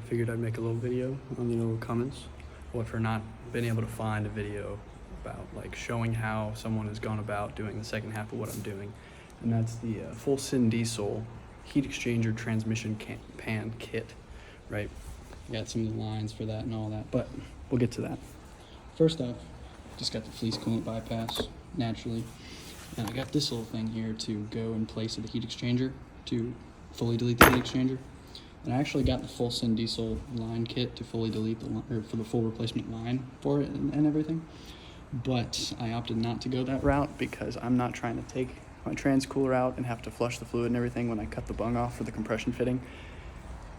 figured I'd make a little video on the old Cummins. What for not been able to find a video about like showing how someone has gone about doing the second half of what I'm doing. And that's the full syn diesel heat exchanger transmission pan kit, right? Got some of the lines for that and all that, but we'll get to that. First off, just got the Fleece coolant bypass naturally. And I got this little thing here to go in place of the heat exchanger to fully delete the heat exchanger. And I actually got the full syn diesel line kit to fully delete the line, or for the full replacement line for it and everything. But I opted not to go that route because I'm not trying to take my trans cooler out and have to flush the fluid and everything when I cut the bung off for the compression fitting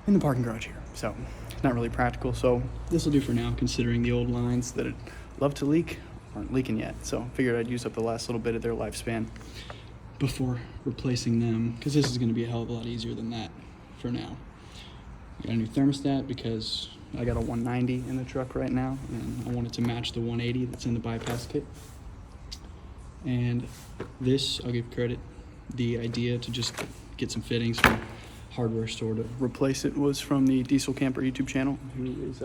in the parking garage here. So it's not really practical. So this will do for now, considering the old lines that love to leak aren't leaking yet. So figured I'd use up the last little bit of their lifespan before replacing them, because this is going to be a hell of a lot easier than that for now. I got a new thermostat because I got a 190 in the truck right now, and I wanted to match the 180 that's in the bypass kit. And this, I'll give credit, the idea to just get some fittings from hardware store to replace it was from the Diesel Camper YouTube channel, who is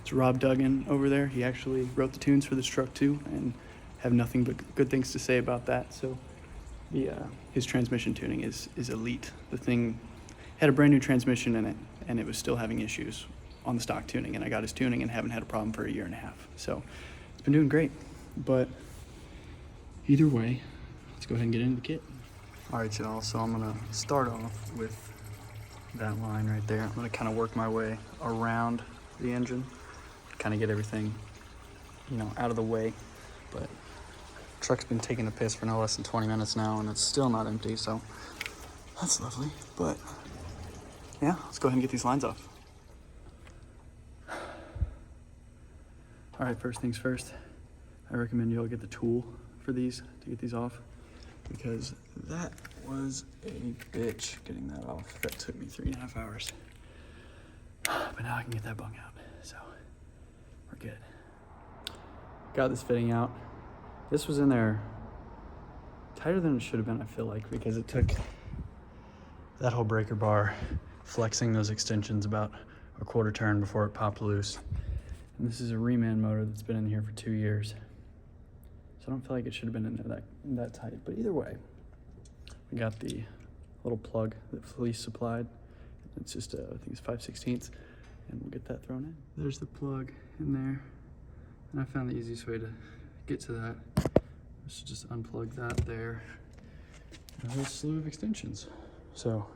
it's Rob Duggan over there. He actually wrote the tunes for this truck too, and have nothing but good things to say about that. So the his transmission tuning is elite. The thing had a brand new transmission in it, and it was still having issues on the stock tuning, and I got his tuning and haven't had a problem for a year and a half. So it's been doing great. But either way, let's go ahead and get into the kit. All right, y'all, so I'm gonna start off with that line right there. I'm gonna kind of work my way around the engine, kind of get everything, out of the way. But the truck's been taking the piss for no less than 20 minutes now, and it's still not empty, so that's lovely. But yeah, let's go ahead and get these lines off. All right, first things first, I recommend you all get the tool for these to get these off, because that was a bitch getting that off. That took me 3.5 hours. But now I can get that bung out, so we're good. Got this fitting out. This was in there tighter than it should have been, I feel like, because it took that whole breaker bar flexing those extensions about a quarter turn before it popped loose. And this is a reman motor that's been in here for 2 years. So I don't feel like it should have been in there that tight, but either way, we got the little plug that Fleece supplied. It's just, I think it's 5/16, and we'll get that thrown in. There's the plug in there, and I found the easiest way to get to that is to just unplug that there. And there's a slew of extensions. So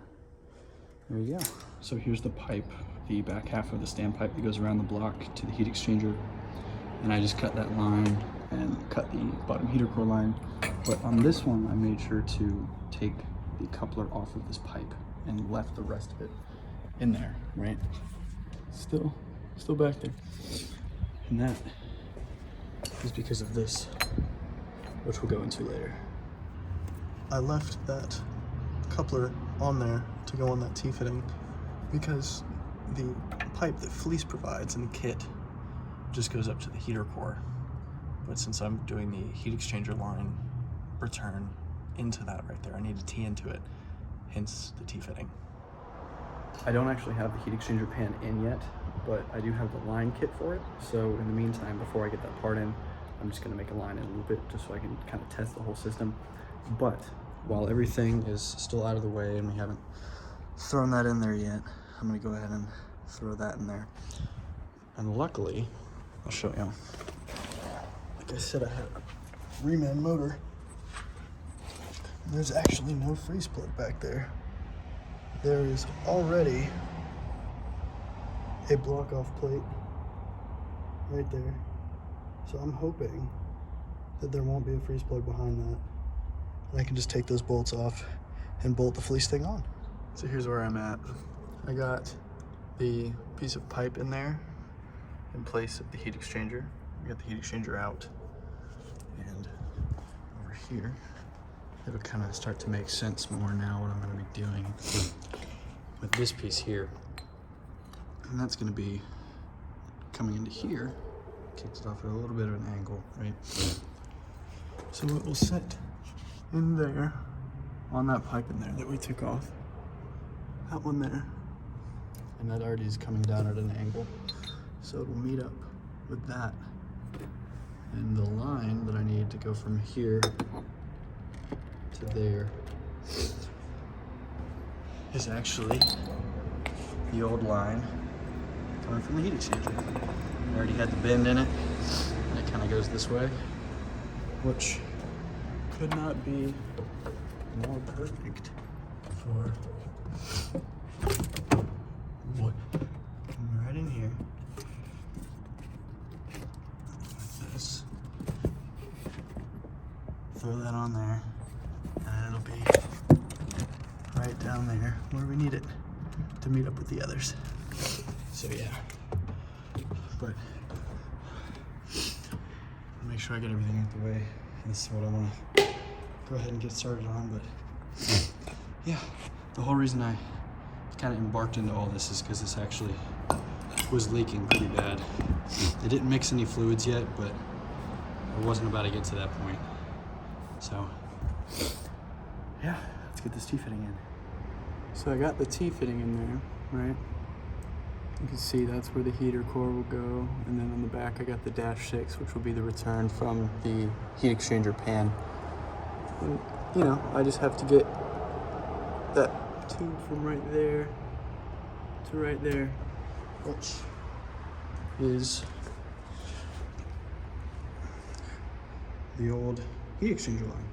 there you go. So here's the pipe, the back half of the standpipe that goes around the block to the heat exchanger. And I just cut that line and cut the bottom heater core line. But on this one, I made sure to take the coupler off of this pipe and left the rest of it in there, right? Still back there. And that is because of this, which we'll go into later. I left that coupler on there to go on that T-fitting because the pipe that Fleece provides in the kit just goes up to the heater core. But since I'm doing the heat exchanger line return into that right there, I need to T into it, hence the T-fitting. I don't actually have the heat exchanger pan in yet, but I do have the line kit for it. So in the meantime, before I get that part in, I'm just gonna make a line and loop it just so I can kind of test the whole system. But while everything is still out of the way and we haven't thrown that in there yet, I'm gonna go ahead and throw that in there. And luckily, I'll show you. Like I said, I had a reman motor. There's actually no freeze plug back there. There is already a block off plate right there. So I'm hoping that there won't be a freeze plug behind that. And I can just take those bolts off and bolt the Fleece thing on. So here's where I'm at. I got the piece of pipe in there in place of the heat exchanger. I got the heat exchanger out. And over here, it'll kind of start to make sense more now what I'm going to be doing with this piece here. And that's going to be coming into here, kicks it off at a little bit of an angle, right? So it will sit in there on that pipe in there that we took off. That one there. and that already is coming down at an angle. So it'll meet up with that. And the line that I need to go from here to there is actually the old line coming from the heat exchanger. I already had the bend in it, and it kind of goes this way, which could not be more perfect for what? Come right in here like this, throw that on there, and it'll be right down there where we need it to meet up with the others. So yeah, but make sure I get everything out the way. This is what I want to go ahead and get started on. But yeah, the whole reason I kind of embarked into all this is because this actually was leaking pretty bad. It didn't mix any fluids yet, but I wasn't about to get to that point. So yeah, let's get this T-fitting in. So I got the T-fitting in there, right? You can see that's where the heater core will go, and then on the back I got the -6, which will be the return from the heat exchanger pan. And, you know, I just have to get that tube from right there to right there, which is the old heat exchanger line.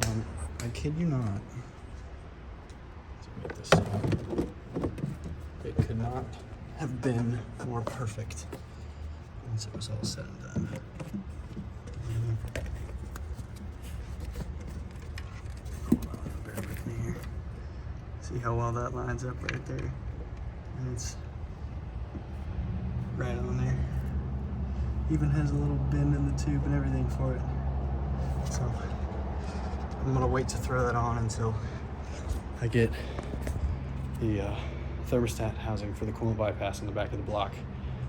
And I kid you not, let's get this up. It could not have been more perfect once it was all said and done. Hold on, bear with me here. See how well that lines up right there? And it's right on there. Even has a little bend in the tube and everything for it. So I'm gonna wait to throw that on until I get the thermostat housing for the coolant bypass in the back of the block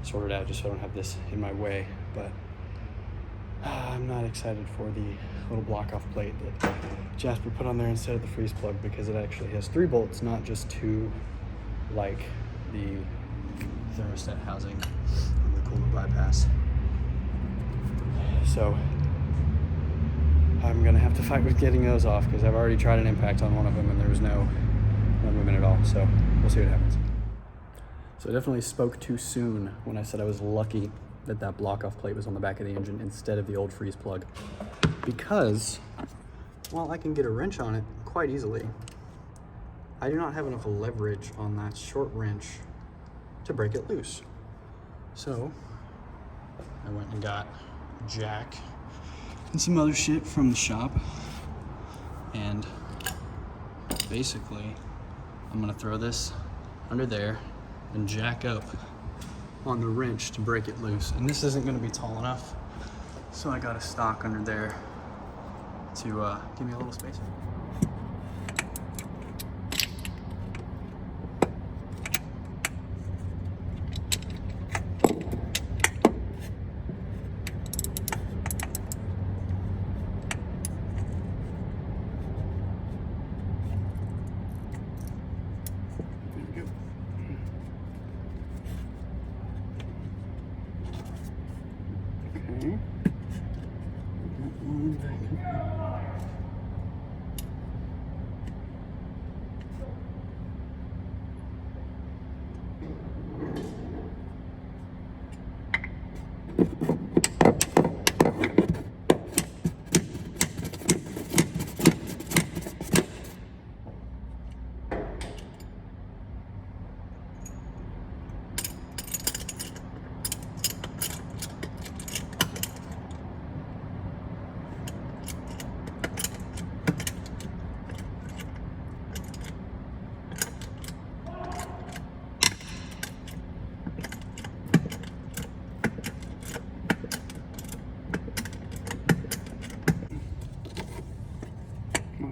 sorted out, just so I don't have this in my way. But I'm not excited for the little block off plate that Jasper put on there instead of the freeze plug, because it actually has 3 bolts, not just 2 like the thermostat housing on the coolant bypass. So I'm gonna have to fight with getting those off, because I've already tried an impact on one of them and there was no movement at all. So we'll see what happens. So I definitely spoke too soon when I said I was lucky that that block off plate was on the back of the engine instead of the old freeze plug, because, well, I can get a wrench on it quite easily. I do not have enough leverage on that short wrench to break it loose. So I went and got jack and some other shit from the shop, and basically I'm gonna throw this under there and jack up on the wrench to break it loose. And this isn't gonna be tall enough, so I got a stock under there to give me a little space.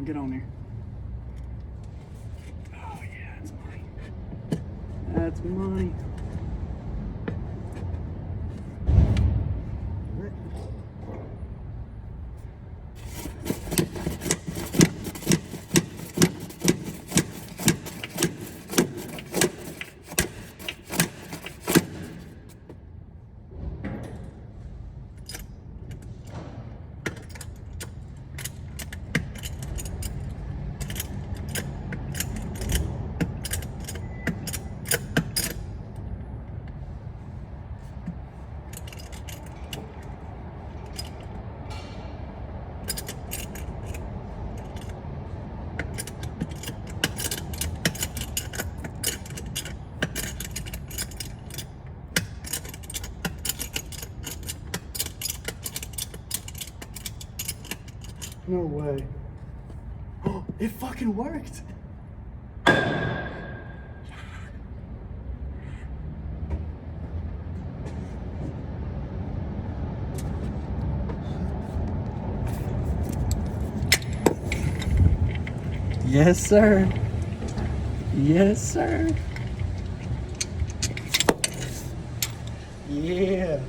Get on there. Oh yeah, that's money. That's money. No way. Oh, it fucking worked. Yes, sir. Yes, sir. Yeah.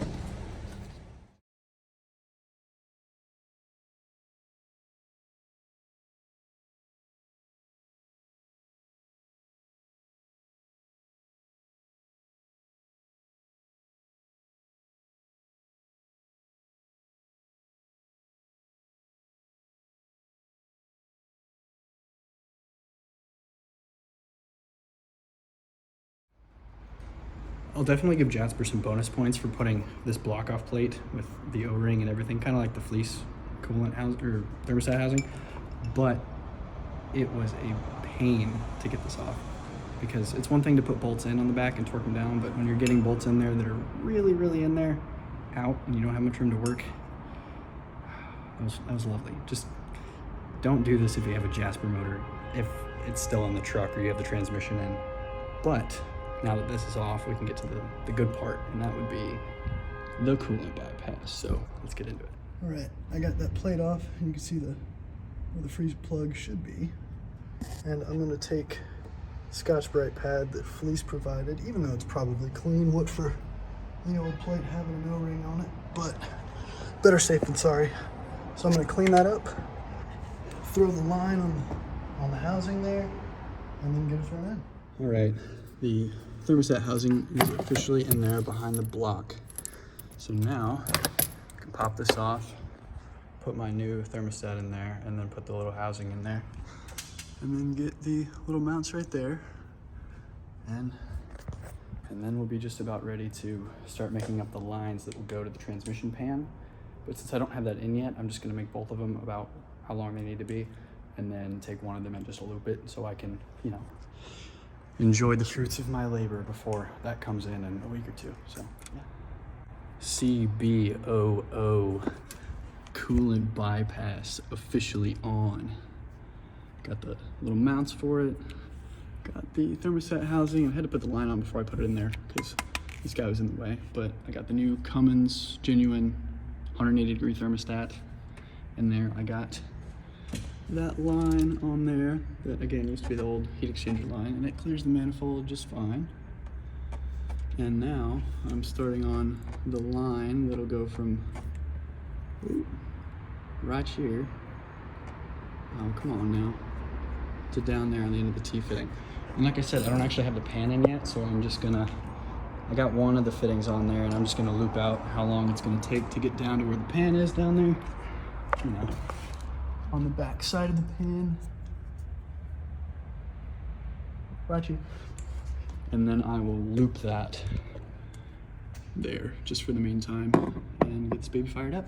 I'll definitely give Jasper some bonus points for putting this block off plate with the O-ring and everything, kind of like the Fleece coolant house or thermostat housing, but it was a pain to get this off because it's one thing to put bolts in on the back and torque them down, but when you're getting bolts in there that are really, really in there, out, and you don't have much room to work, that was lovely. Just don't do this if you have a Jasper motor, if it's still in the truck or you have the transmission in, but now that this is off, we can get to the good part, and that would be the coolant bypass. So let's get into it. All right, I got that plate off, and you can see where the freeze plug should be. And I'm gonna take Scotch-Brite pad that Fleece provided, even though it's probably clean. What for the old plate having an O-ring on it, but better safe than sorry. So I'm gonna clean that up, throw the line on the housing there, and then get it thrown in. All right, the thermostat housing is officially in there behind the block. So now I can pop this off, put my new thermostat in there, and then put the little housing in there. And then get the little mounts right there. And then we'll be just about ready to start making up the lines that will go to the transmission pan. But since I don't have that in yet, I'm just gonna make both of them about how long they need to be, and then take one of them and just loop it so I can, you know, enjoy the fruits of my labor before that comes in a week or two. So yeah. CBOO coolant bypass officially on. Got the little mounts for it. Got the thermostat housing. I had to put the line on before I put it in there because this guy was in the way. But I got the new Cummins genuine 180-degree thermostat in there. I got that line on there that again used to be the old heat exchanger line, and it clears the manifold just fine. And now I'm starting on the line that'll go from right here, oh come on now, to down there on the end of the T-fitting. And like I said, I don't actually have the pan in yet, so I'm just gonna, I got one of the fittings on there, and I'm just gonna loop out how long it's gonna take to get down to where the pan is down there, you know, on the back side of the pan, right here. And then I will loop that there just for the meantime and get this baby fired up.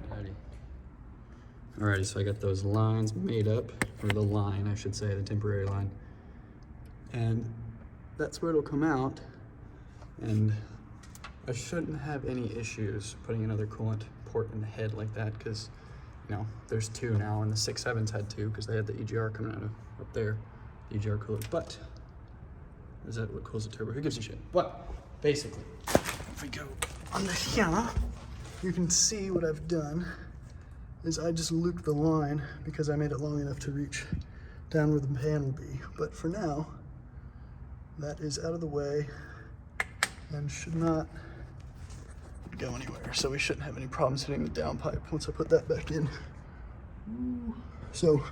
Alrighty, so I got those lines made up, or the line, I should say, the temporary line. And that's where it'll come out. And I shouldn't have any issues putting another coolant port in the head like that, because you know, there's two now, and the 6.7s had two because they had the EGR coming out of up there, the EGR cooler. But is that what cools the turbo? Who gives a shit? But basically, if we go under here, you can see what I've done is I just looped the line because I made it long enough to reach down where the pan will be. But for now, that is out of the way and should not go anywhere. So we shouldn't have any problems hitting the downpipe once I put that back in. So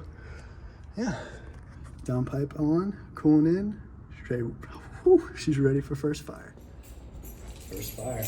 yeah, downpipe on, cooling in, straight, whew, she's ready for first fire. First fire.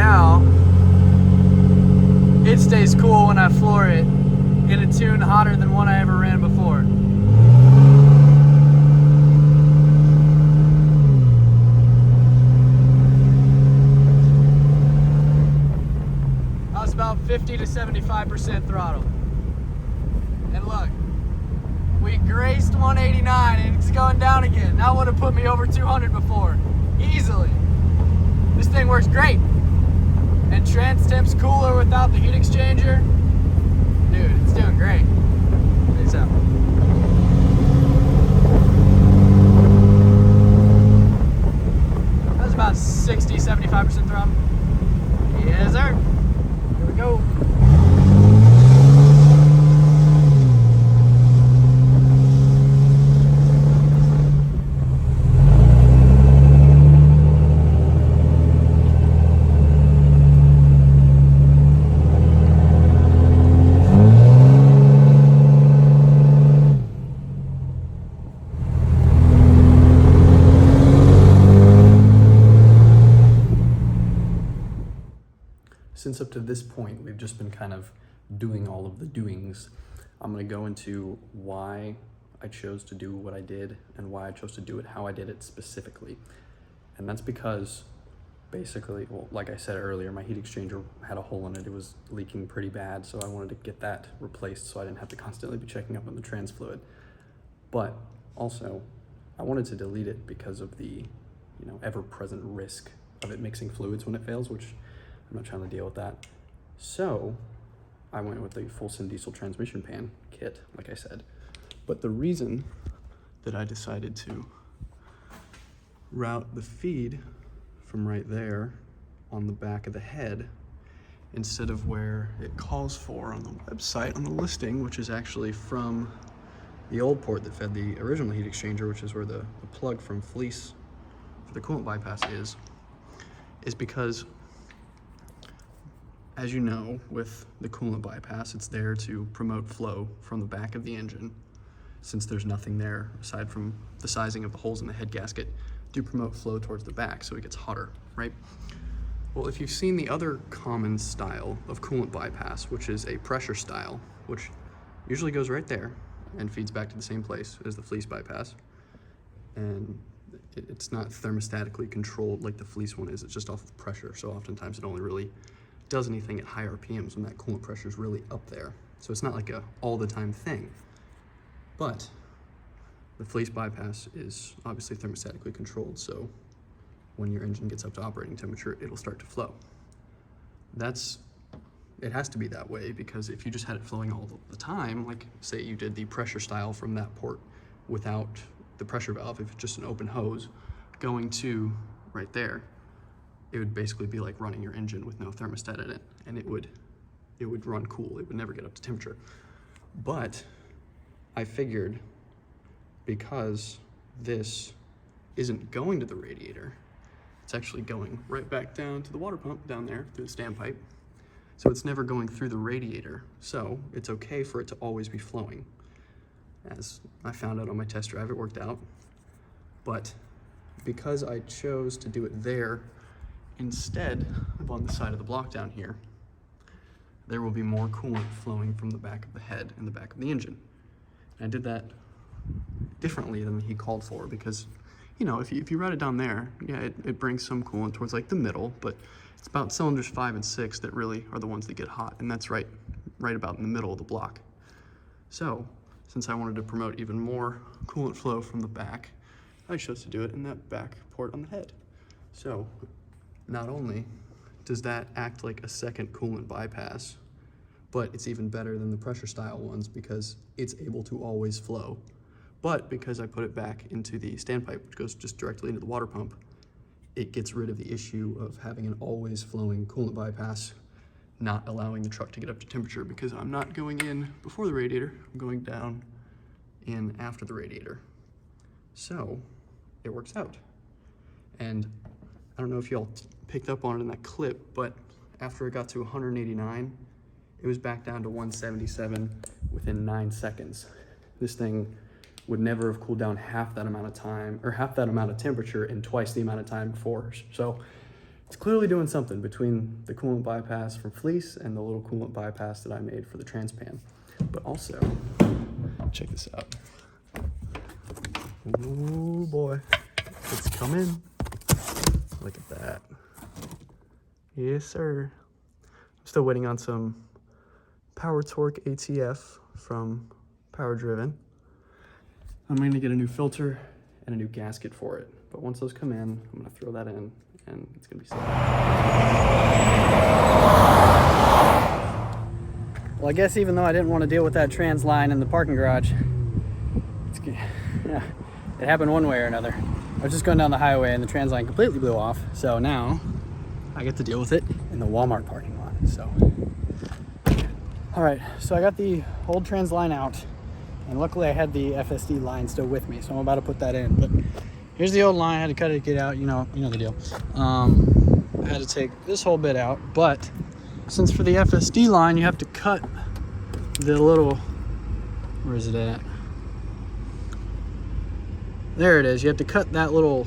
now, it stays cool when I floor it in a tune hotter than one I ever ran before. That was about 50 to 75% throttle. And look, we graced 189 and it's going down again. That would have put me over 200 before, easily. This thing works great. And trans temp's cooler without the heat exchanger. Dude, it's doing great. Check this out. That was about 60, 75% throttle. Yes, sir. Here we go. Since up to this point, we've just been kind of doing all of the doings, I'm going to go into why I chose to do what I did and why I chose to do it how I did it specifically. And that's because basically, well, like I said earlier, my heat exchanger had a hole in it. It was leaking pretty bad, so I wanted to get that replaced so I didn't have to constantly be checking up on the trans fluid. But also, I wanted to delete it because of the, ever-present risk of it mixing fluids when it fails, which I'm not trying to deal with that. So I went with the Fulson diesel transmission pan kit, like I said. But the reason that I decided to route the feed from right there on the back of the head instead of where it calls for on the website, on the listing, which is actually from the old port that fed the original heat exchanger, which is where the plug from Fleece for the coolant bypass is because, as you know, with the coolant bypass, it's there to promote flow from the back of the engine, since there's nothing there aside from the sizing of the holes in the head gasket to promote flow towards the back so it gets hotter, right? Well, if you've seen the other common style of coolant bypass, which is a pressure style, which usually goes right there and feeds back to the same place as the Fleece bypass, and it's not thermostatically controlled like the Fleece one is, it's just off of pressure, so oftentimes it only really does anything at high RPMs when that coolant pressure is really up there. So it's not like a all the time thing. But the Fleece bypass is obviously thermostatically controlled, so when your engine gets up to operating temperature, it'll start to flow. It has to be that way, because if you just had it flowing all the time, like say you did the pressure style from that port without the pressure valve, if it's just an open hose going to right there, it would basically be like running your engine with no thermostat in it, and it would run cool. It would never get up to temperature. But I figured, because this isn't going to the radiator, it's actually going right back down to the water pump down there through the standpipe. So it's never going through the radiator. So it's okay for it to always be flowing. As I found out on my test drive, it worked out. But because I chose to do it there instead of on the side of the block down here, there will be more coolant flowing from the back of the head and the back of the engine. And I did that differently than he called for, because if you route it down there, yeah, it brings some coolant towards like the middle, but it's about cylinders 5 and 6 that really are the ones that get hot, and that's right about in the middle of the block. So since I wanted to promote even more coolant flow from the back, I chose to do it in that back port on the head. So not only does that act like a second coolant bypass, but it's even better than the pressure style ones because it's able to always flow. But because I put it back into the standpipe, which goes just directly into the water pump, it gets rid of the issue of having an always flowing coolant bypass, not allowing the truck to get up to temperature, because I'm not going in before the radiator, I'm going down in after the radiator. So it works out. And I don't know if y'all picked up on it in that clip, but after it got to 189, it was back down to 177 within 9 seconds. This thing would never have cooled down half that amount of time, or half that amount of temperature in twice the amount of time before. So it's clearly doing something between the coolant bypass from Fleece and the little coolant bypass that I made for the Transpan. But also, check this out. Ooh boy, it's coming. Look at that. Yes, sir. I'm still waiting on some Power Torque ATF from Power Driven. I'm going to get a new filter and a new gasket for it. But once those come in, I'm going to throw that in and it's going to be set. Well, I guess even though I didn't want to deal with that trans line in the parking garage, yeah, it happened one way or another. I was just going down the highway and the trans line completely blew off. So now I get to deal with it in the Walmart parking lot. So, all right, so I got the old trans line out and luckily I had the FSD line still with me. So I'm about to put that in, but here's the old line. I had to cut it, get out, you know the deal. I had to take this whole bit out, but since for the FSD line, you have to cut the little, where is it at? There it is. You have to cut that the little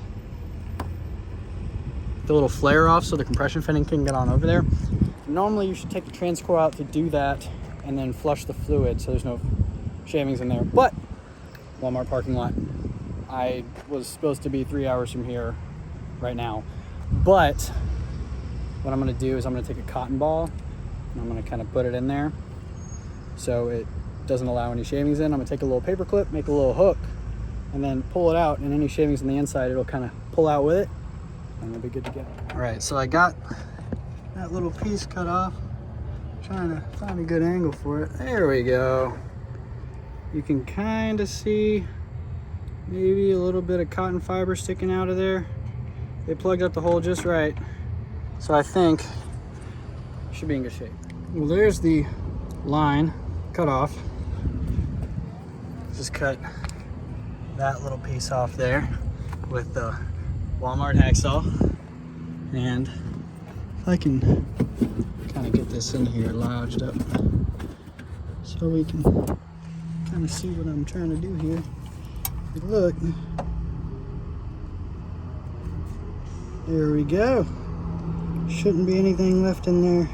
flare off so the compression fitting can get on over there. Normally you should take the transcore out to do that and then flush the fluid so there's no shavings in there. But Walmart parking lot, I was supposed to be 3 hours from here right now. But what I'm gonna do is I'm gonna take a cotton ball and I'm gonna kind of put it in there so it doesn't allow any shavings in. I'm gonna take a little paper clip, make a little hook, and then pull it out, and any shavings on the inside, it'll kind of pull out with it, and it'll be good to go. All right, so I got that little piece cut off. Trying to find a good angle for it. There we go. You can kind of see maybe a little bit of cotton fiber sticking out of there. They plugged up the hole just right. So I think it should be in good shape. Well, there's the line cut off. Just cut that little piece off there with the Walmart hacksaw. And if I can kind of get this in here lodged up so we can kind of see what I'm trying to do here. Look. There we go. Shouldn't be anything left in there.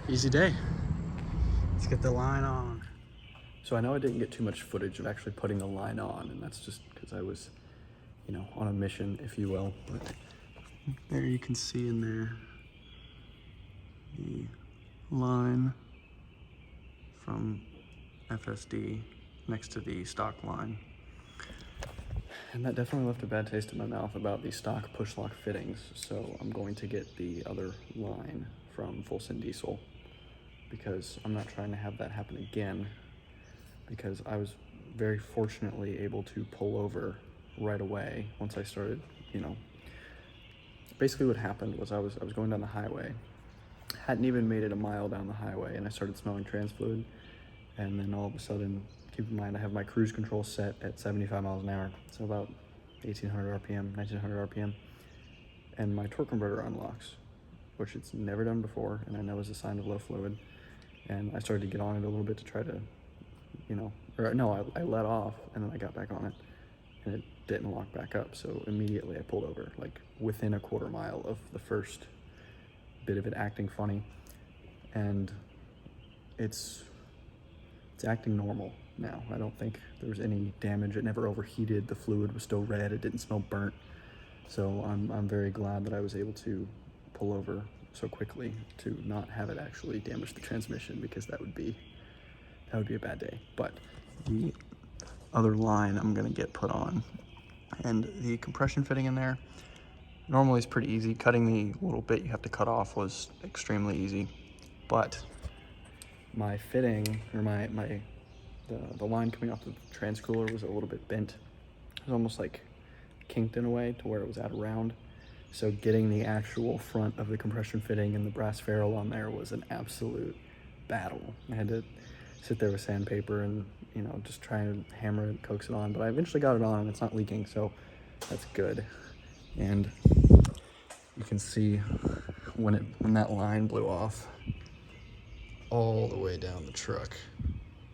Easy day. Let's get the line on. So I know I didn't get too much footage of actually putting the line on, and that's just because I was, you know, on a mission, if you will. But there you can see in there the line from FSD next to the stock line. And that definitely left a bad taste in my mouth about the stock push lock fittings. So I'm going to get the other line from Full Send Diesel because I'm not trying to have that happen again, because I was very fortunately able to pull over right away once I started, you know. Basically what happened was I was going down the highway, hadn't even made it a mile down the highway, and I started smelling trans fluid. And then all of a sudden, keep in mind I have my cruise control set at 75 miles an hour, so about 1800 RPM, 1900 RPM, and my torque converter unlocks, which it's never done before, and I know is a sign of low fluid. And I started to get on it a little bit to try to, you know, or no, I let off, and then I got back on it, and it didn't lock back up. So immediately I pulled over, like within a quarter mile of the first bit of it acting funny, and it's acting normal now. I don't think there was any damage. It never overheated. The fluid was still red. It didn't smell burnt. So I'm very glad that I was able to pull over so quickly to not have it actually damage the transmission, because that would be a bad day. But the other line I'm gonna get put on, and the compression fitting in there normally is pretty easy. Cutting the little bit you have to cut off was extremely easy, but my fitting, or the line coming off the trans cooler was a little bit bent. It was almost like kinked in a way to where it was at a round. So getting the actual front of the compression fitting and the brass ferrule on there was an absolute battle. I had to sit there with sandpaper and, you know, just try and hammer it, coax it on, but I eventually got it on and it's not leaking, so that's good. And you can see when that line blew off all the way down the truck,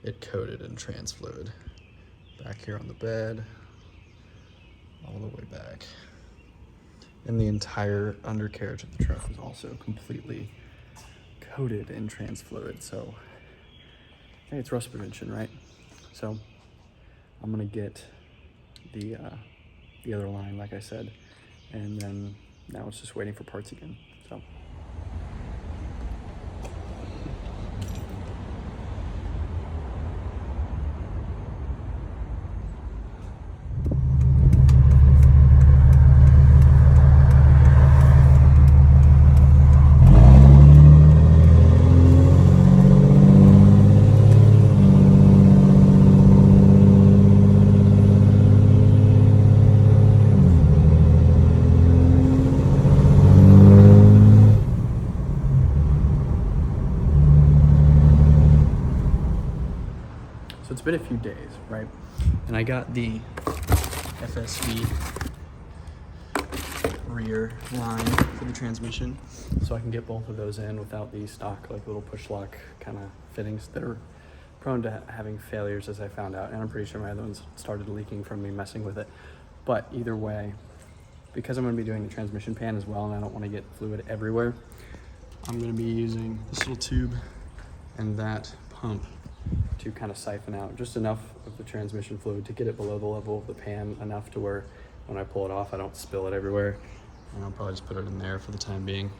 it coated in trans fluid. Back here on the bed, all the way back. And the entire undercarriage of the truck is also completely coated in trans fluid. So hey, it's rust prevention, right? So I'm gonna get the other line, like I said, and then now it's just waiting for parts again. So. So it's been a few days, right? And I got the FSV rear line for the transmission, so I can get both of those in without the stock, like little push lock kind of fittings that are prone to having failures, as I found out. And I'm pretty sure my other ones started leaking from me messing with it. But either way, because I'm going to be doing the transmission pan as well, and I don't want to get fluid everywhere, I'm going to be using this little tube and that pump to kind of siphon out just enough of the transmission fluid to get it below the level of the pan, enough to where when I pull it off, I don't spill it everywhere. And I'll probably just put it in there for the time being.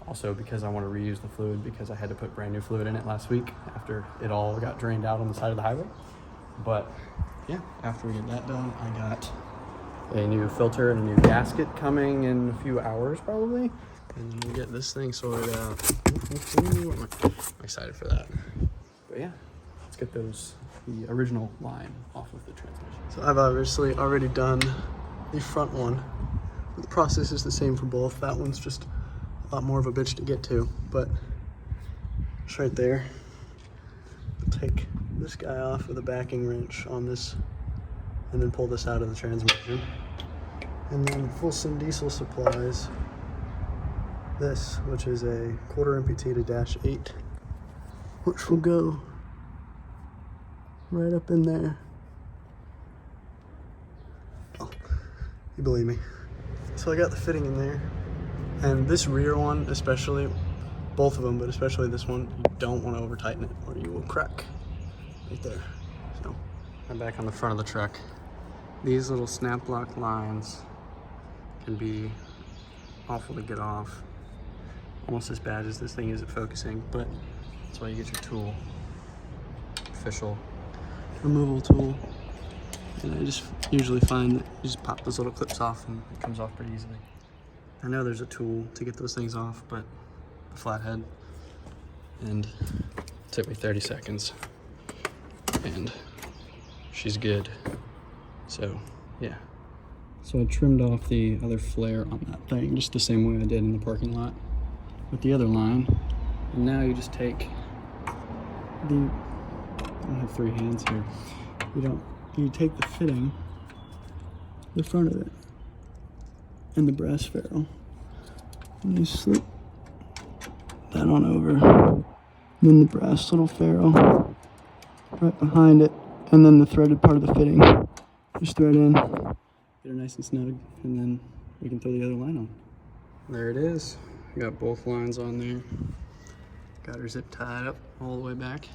Also, because I want to reuse the fluid, because I had to put brand new fluid in it last week after it all got drained out on the side of the highway. But yeah, after we get that done, I got a new filter and a new gasket coming in a few hours probably. And then we'll get this thing sorted out. I'm excited for that. But yeah, let's get the original line off of the transmission. So I've obviously already done the front one. The process is the same for both. That one's just a lot more of a bitch to get to, but it's right there. I'll take this guy off with a backing wrench on this and then pull this out of the transmission. And then Fulson Diesel supplies this, which is a 1/4 MPT to -8, which will go right up in there. Oh, you believe me. So I got the fitting in there, and this rear one especially, both of them, but especially this one, you don't want to over tighten it or you will crack right there. So I'm back on the front of the truck. These little snap lock lines can be awful to get off. Almost as bad as this thing is at focusing, but that's why you get your tool. Official removal tool. And I just usually find that you just pop those little clips off and it comes off pretty easily. I know there's a tool to get those things off, but a flathead, and it took me 30 seconds and she's good. So yeah. So I trimmed off the other flare on that thing just the same way I did in the parking lot with the other line. And now you just take the, I don't have 3 hands here. You take the fitting, the front of it, and the brass ferrule, and you slip that on over. And then the brass little ferrule right behind it, and then the threaded part of the fitting. Just thread in, get her nice and snug, and then we can throw the other line on. There it is. We got both lines on there. Got her zip tied up all the way back.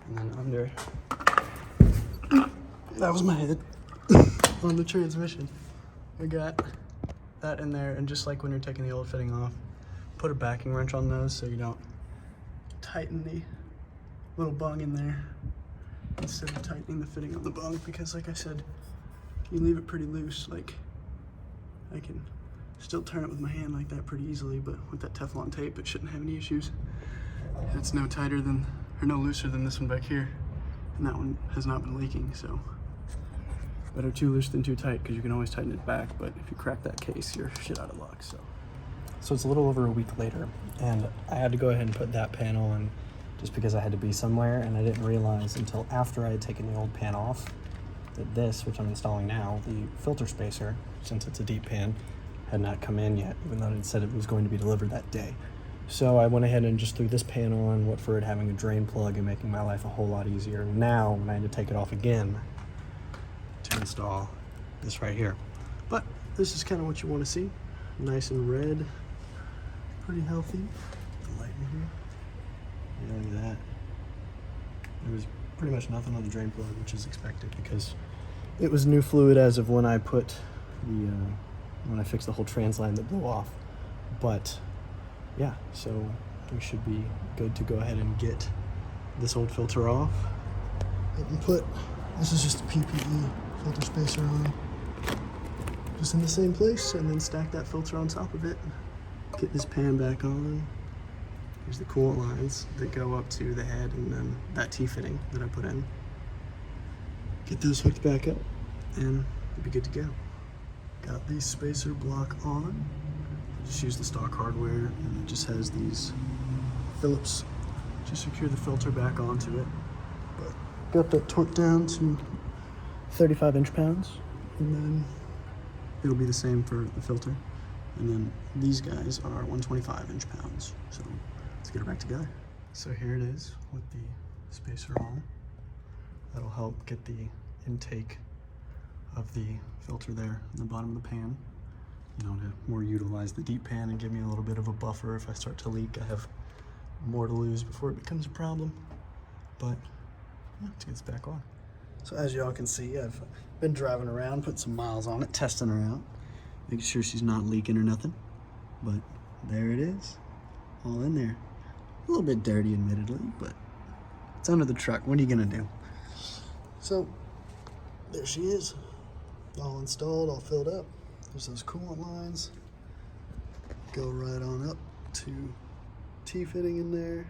And then under, that was my head on the transmission. I got that in there, and just like when you're taking the old fitting off, put a backing wrench on those so you don't tighten the little bung in there instead of tightening the fitting on the bung, because like I said, you leave it pretty loose, like I can still turn it with my hand like that pretty easily, but with that Teflon tape it shouldn't have any issues. It's no tighter than, or no looser than this one back here, and that one has not been leaking, so better too loose than too tight, because you can always tighten it back, but if you crack that case, you're shit out of luck. So it's a little over a week later, and I had to go ahead and put that panel in just because I had to be somewhere, and I didn't realize until after I had taken the old pan off that this, which I'm installing now, the filter spacer, since it's a deep pan, had not come in yet, even though it said it was going to be delivered that day. So I went ahead and just threw this pan on, what for it having a drain plug and making my life a whole lot easier. Now, when I had to take it off again to install this right here. But this is kind of what you want to see. Nice and red, pretty healthy. The light in here. Yeah, look at that. There was pretty much nothing on the drain plug, which is expected because it was new fluid as of when I put the when I fixed the whole trans line that blew off. But yeah, so we should be good to go ahead and get this old filter off. And put, this is just a PPE filter spacer on, just in the same place, and then stack that filter on top of it. Get this pan back on. Here's the coolant lines that go up to the head, and then that T-fitting that I put in. Get those hooked back up, and we'll be good to go. Got the spacer block on. Just use the stock hardware, and it just has these Phillips to secure the filter back onto it. But got that torque down to 35 inch-pounds, and then it'll be the same for the filter. And then these guys are 125 inch-pounds. So let's get it back together. So here it is with the spacer on. That'll help get the intake of the filter there in the bottom of the pan. You know, to more utilize the deep pan and give me a little bit of a buffer if I start to leak. I have more to lose before it becomes a problem. But yeah, let's get this back on. So as y'all can see, I've been driving around, put some miles on it, testing her out, making sure she's not leaking or nothing. But there it is, all in there. A little bit dirty, admittedly, but it's under the truck. What are you gonna do? So there she is, all installed, all filled up. There's those coolant lines. Go right on up to T-fitting in there.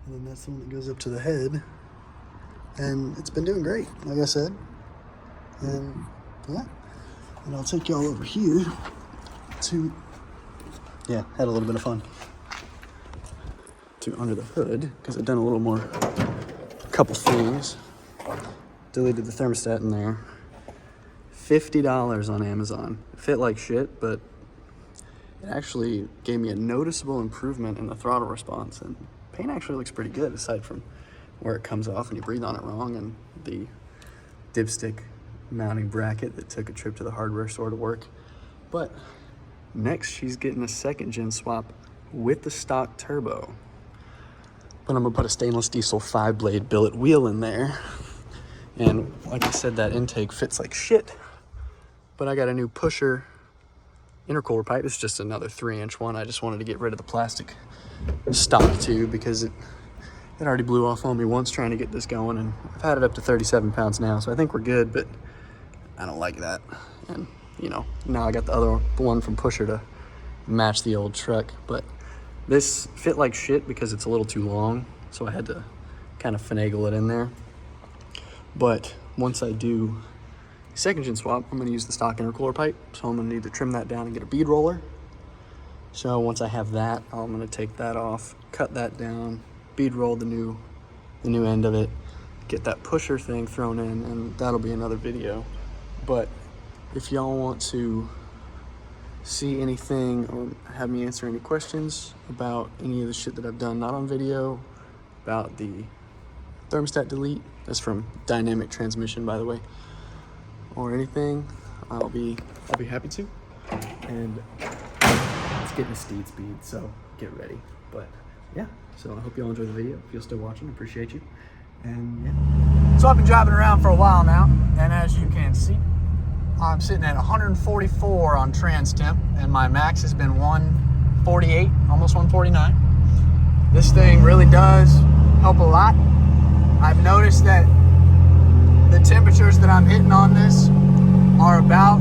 And then that's the one that goes up to the head. And it's been doing great, like I said. And yeah, and I'll take y'all over here to, yeah, had a little bit of fun. To under the hood, because I've done a little more, a couple things. Deleted the thermostat in there. $50 on Amazon. It fit like shit, but it actually gave me a noticeable improvement in the throttle response, and paint actually looks pretty good aside from where it comes off when you breathe on it wrong, and the dipstick mounting bracket that took a trip to the hardware store to work. But next she's getting a 2nd gen swap with the stock turbo. But I'm gonna put a stainless diesel 5-blade billet wheel in there. And like I said, that intake fits like shit. But I got a new pusher intercooler pipe. It's just another 3-inch one. I just wanted to get rid of the plastic stock tube because it already blew off on me once trying to get this going, and I've had it up to 37 pounds now, so I think we're good, but I don't like that. And you know, now I got the other one from Pusher to match the old truck, but this fit like shit because it's a little too long, so I had to kind of finagle it in there. But once I do 2nd gen swap, I'm going to use the stock intercooler pipe, so I'm going to need to trim that down and get a bead roller. So once I have that, I'm going to take that off, cut that down, bead roll the new end of it, get that pusher thing thrown in, and that'll be another video. But if y'all want to see anything or have me answer any questions about any of the shit that I've done not on video, about the thermostat delete, that's from Dynamic Transmission, by the way, or anything, I'll be happy to. And it's getting a steed speed, so get ready. But yeah, so I hope y'all enjoy the video. If you're still watching, appreciate you. And yeah. So I've been driving around for a while now, and as you can see, I'm sitting at 144 on trans temp, and my max has been 148, almost 149. This thing really does help a lot. I've noticed that the temperatures that I'm hitting on this are about,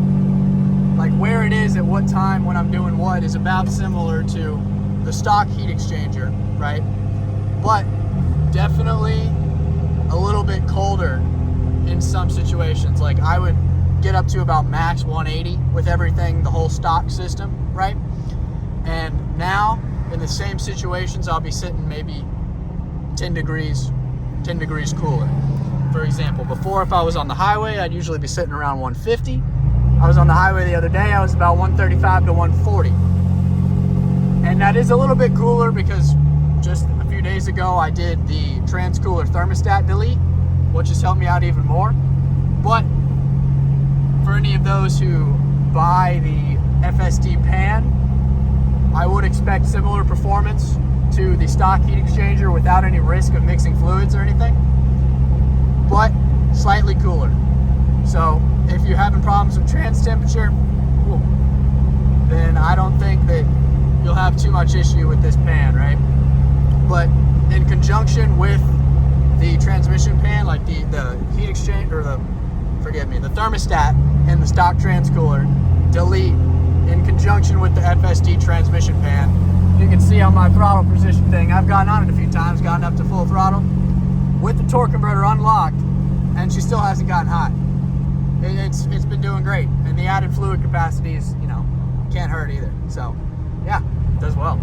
like where it is at what time when I'm doing what is about similar to the stock heat exchanger, right? But definitely a little bit colder in some situations. Like I would get up to about max 180 with everything, the whole stock system, right? And now in the same situations, I'll be sitting maybe 10 degrees cooler. For example, before, if I was on the highway, I'd usually be sitting around 150. I was on the highway the other day, I was about 135 to 140. And that is a little bit cooler because just a few days ago, I did the trans-cooler thermostat delete, which has helped me out even more. But for any of those who buy the FSD pan, I would expect similar performance to the stock heat exchanger without any risk of mixing fluids or anything, but slightly cooler. So if you're having problems with trans temperature, then I don't think that you'll have too much issue with this pan, right? But in conjunction with the transmission pan, like the heat exchanger, or the thermostat and the stock trans cooler, delete in conjunction with the FSD transmission pan. You can see on my throttle position thing, I've gotten on it a few times, gotten up to full throttle with the torque converter unlocked, and she still hasn't gotten hot. It's been doing great, and the added fluid capacity is, you know, can't hurt either. So yeah, it does well.